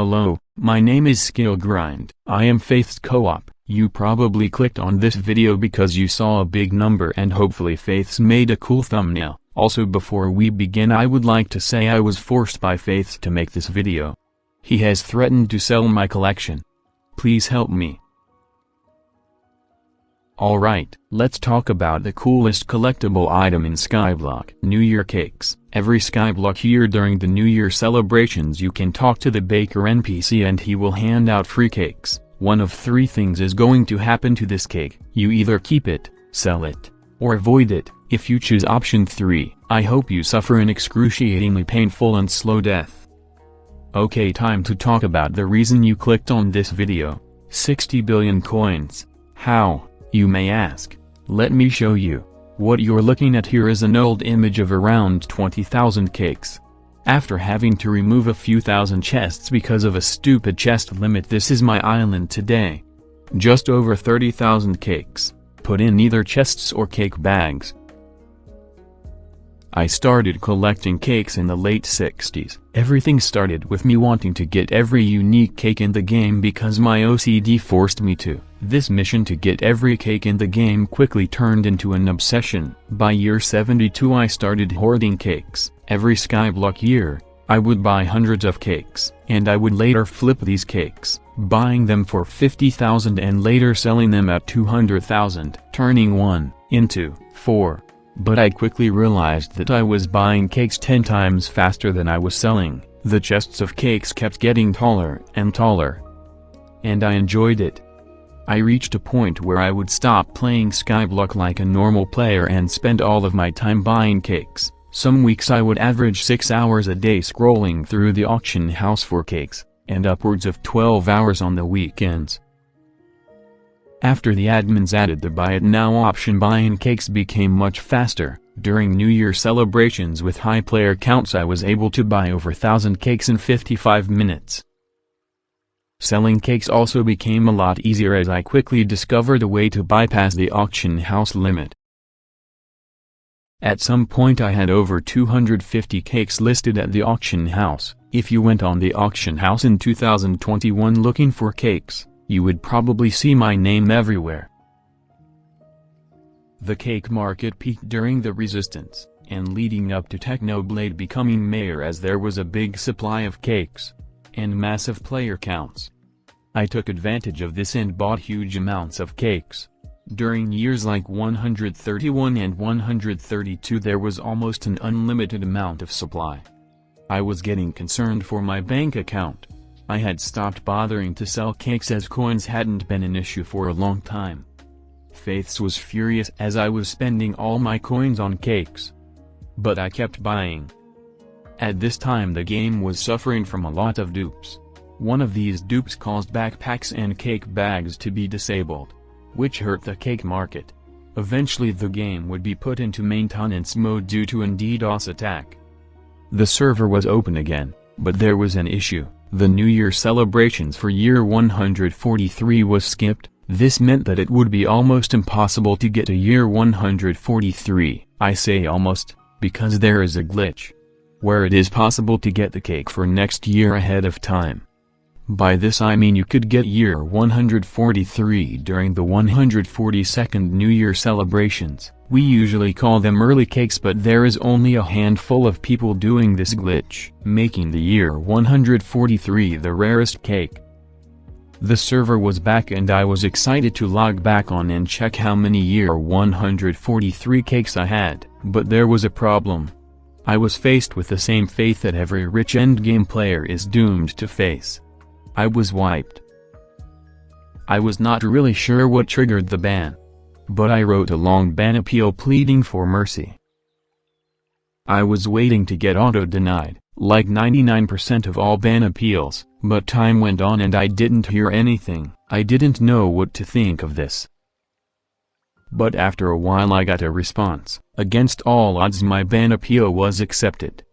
Hello, my name is skillgrind. I am Faith's co-op. You probably clicked on this video because you saw a big number and hopefully Faith's made a cool thumbnail. Also, before we begin, I would like to say I was forced by Faith's to make this video. He has threatened to sell my collection. Please help me. Alright, let's talk about the coolest collectible item in Skyblock. New Year cakes. Every Skyblock year during the New Year celebrations you can talk to the baker NPC and he will hand out free cakes. One of three things is going to happen to this cake. You either keep it, sell it, or avoid it. If you choose option 3, I hope you suffer an excruciatingly painful and slow death. Okay, time to talk about the reason you clicked on this video. 60 billion coins. How, you may ask? Let me show you. What you're looking at here is an old image of around 20,000 cakes. After having to remove a few thousand chests because of a stupid chest limit, this is my island today. Just over 30,000 cakes, put in either chests or cake bags. I started collecting cakes in the late 60s. Everything started with me wanting to get every unique cake in the game because my OCD forced me to. This mission to get every cake in the game quickly turned into an obsession. By year 72 I started hoarding cakes. Every Skyblock year, I would buy hundreds of cakes, and I would later flip these cakes, buying them for 50,000 and later selling them at 200,000, turning 1 into 4. But I quickly realized that I was buying cakes 10 times faster than I was selling. The chests of cakes kept getting taller and taller. And I enjoyed it. I reached a point where I would stop playing Skyblock like a normal player and spend all of my time buying cakes. Some weeks I would average 6 hours a day scrolling through the auction house for cakes, and upwards of 12 hours on the weekends. After the admins added the buy it now option, buying cakes became much faster. During New Year celebrations with high player counts I was able to buy over 1,000 cakes in 55 minutes. Selling cakes also became a lot easier as I quickly discovered a way to bypass the auction house limit. At some point I had over 250 cakes listed at the auction house. If you went on the auction house in 2021 looking for cakes, you would probably see my name everywhere. The cake market peaked during the Resistance, and leading up to Technoblade becoming mayor, as there was a big supply of cakes and massive player counts. I took advantage of this and bought huge amounts of cakes. During years like 131 and 132 there was almost an unlimited amount of supply. I was getting concerned for my bank account. I had stopped bothering to sell cakes as coins hadn't been an issue for a long time. Faiths was furious as I was spending all my coins on cakes. But I kept buying. At this time the game was suffering from a lot of dupes. One of these dupes caused backpacks and cake bags to be disabled, which hurt the cake market. Eventually the game would be put into maintenance mode due to an DDoS attack. The server was open again, but there was an issue. The New Year celebrations for year 143 was skipped. This meant that it would be almost impossible to get to year 143. I say almost, because there is a glitch where it is possible to get the cake for next year ahead of time. By this I mean you could get year 143 during the 142nd New Year celebrations. We usually call them early cakes, but there is only a handful of people doing this glitch, making the year 143 the rarest cake. The server was back and I was excited to log back on and check how many year 143 cakes I had, but there was a problem. I was faced with the same fate that every rich endgame player is doomed to face. I was wiped. I was not really sure what triggered the ban, but I wrote a long ban appeal pleading for mercy. I was waiting to get auto-denied, like 99% of all ban appeals, but time went on and I didn't hear anything. I didn't know what to think of this. But after a while I got a response. Against all odds my ban appeal was accepted.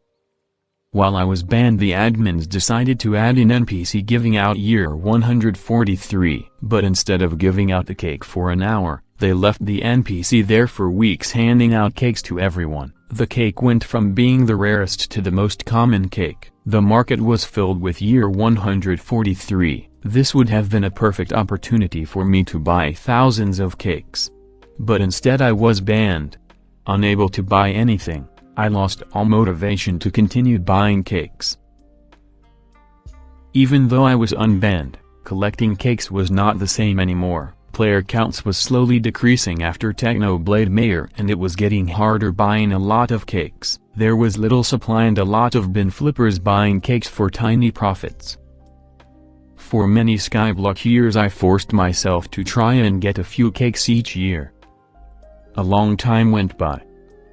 While I was banned, the admins decided to add an NPC giving out year 143, but instead of giving out the cake for an hour, they left the NPC there for weeks handing out cakes to everyone. The cake went from being the rarest to the most common cake. The market was filled with year 143. This would have been a perfect opportunity for me to buy thousands of cakes. But instead I was banned. Unable to buy anything, I lost all motivation to continue buying cakes. Even though I was unbanned, collecting cakes was not the same anymore. Player counts was slowly decreasing after Technoblade Mayor, and it was getting harder buying a lot of cakes. There was little supply and a lot of bin flippers buying cakes for tiny profits. For many Skyblock years I forced myself to try and get a few cakes each year. A long time went by.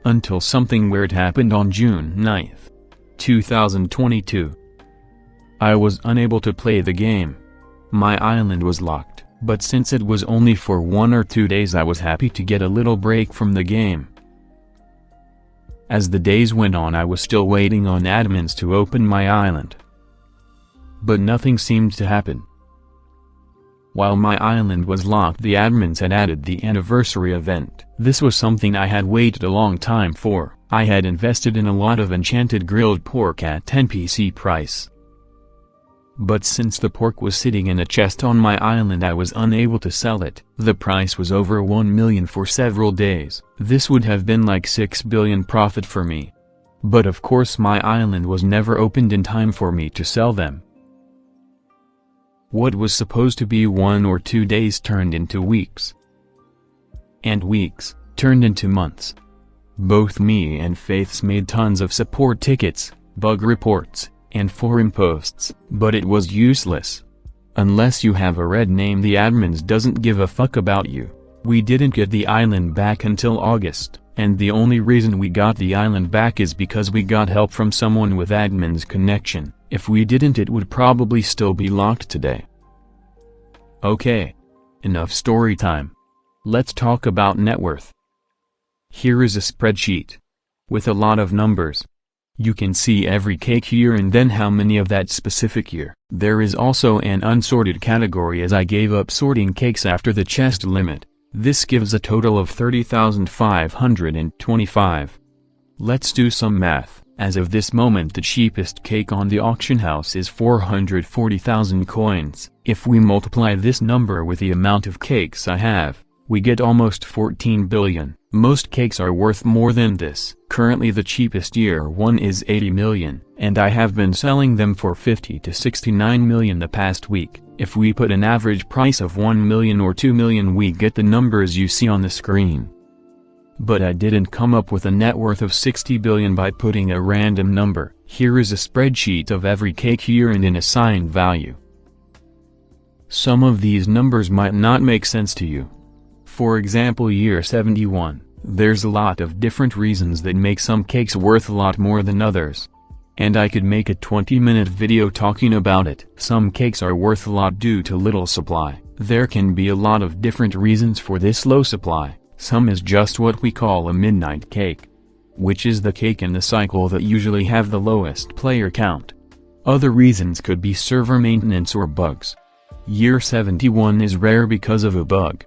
Until something weird happened on June 9th, 2022. I was unable to play the game. My island was locked. But since it was only for 1 or 2 days I was happy to get a little break from the game. As the days went on I was still waiting on admins to open my island. But nothing seemed to happen. While my island was locked the admins had added the anniversary event. This was something I had waited a long time for. I had invested in a lot of enchanted grilled pork at 10 PC price. But since the pork was sitting in a chest on my island I was unable to sell it. The price was over 1 million for several days. This would have been like 6 billion profit for me. But of course my island was never opened in time for me to sell them. What was supposed to be 1 or 2 days turned into weeks. And weeks turned into months. Both me and Faiths made tons of support tickets, bug reports, and forum posts, but it was useless. Unless you have a red name the admins doesn't give a fuck about you. We didn't get the island back until August, and the only reason we got the island back is because we got help from someone with admin's connection. If we didn't it would probably still be locked today. Okay. Enough story time. Let's talk about net worth. Here is a spreadsheet. With a lot of numbers. You can see every cake year and then how many of that specific year. There is also an unsorted category as I gave up sorting cakes after the chest limit. This gives a total of 30,525. Let's do some math. As of this moment the cheapest cake on the auction house is 440,000 coins. If we multiply this number with the amount of cakes I have, we get almost 14 billion. Most cakes are worth more than this. Currently the cheapest year one is 80 million, and I have been selling them for 50 to 69 million the past week. If we put an average price of 1 million or 2 million we get the numbers you see on the screen. But I didn't come up with a net worth of 60 billion by putting a random number. Here is a spreadsheet of every cake year and an assigned value. Some of these numbers might not make sense to you. For example year 71, there's a lot of different reasons that make some cakes worth a lot more than others. And I could make a 20-minute video talking about it. Some cakes are worth a lot due to little supply. There can be a lot of different reasons for this low supply. Some is just what we call a midnight cake, which is the cake in the cycle that usually have the lowest player count. Other reasons could be server maintenance or bugs. Year 71 is rare because of a bug.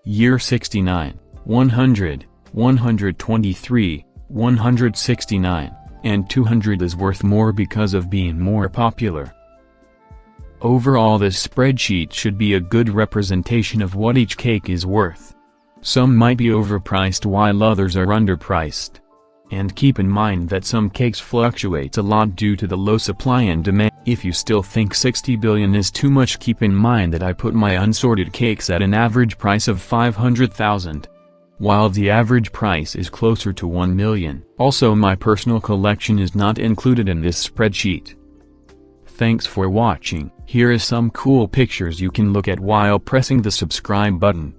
Year 69, 100, 123, 169, and 200 is worth more because of being more popular. Overall this spreadsheet should be a good representation of what each cake is worth. Some might be overpriced while others are underpriced. And keep in mind that some cakes fluctuate a lot due to the low supply and demand. If you still think 60 billion is too much, keep in mind that I put my unsorted cakes at an average price of 500,000. While the average price is closer to 1 million. Also my personal collection is not included in this spreadsheet. Thanks for watching. Here is some cool pictures you can look at while pressing the subscribe button.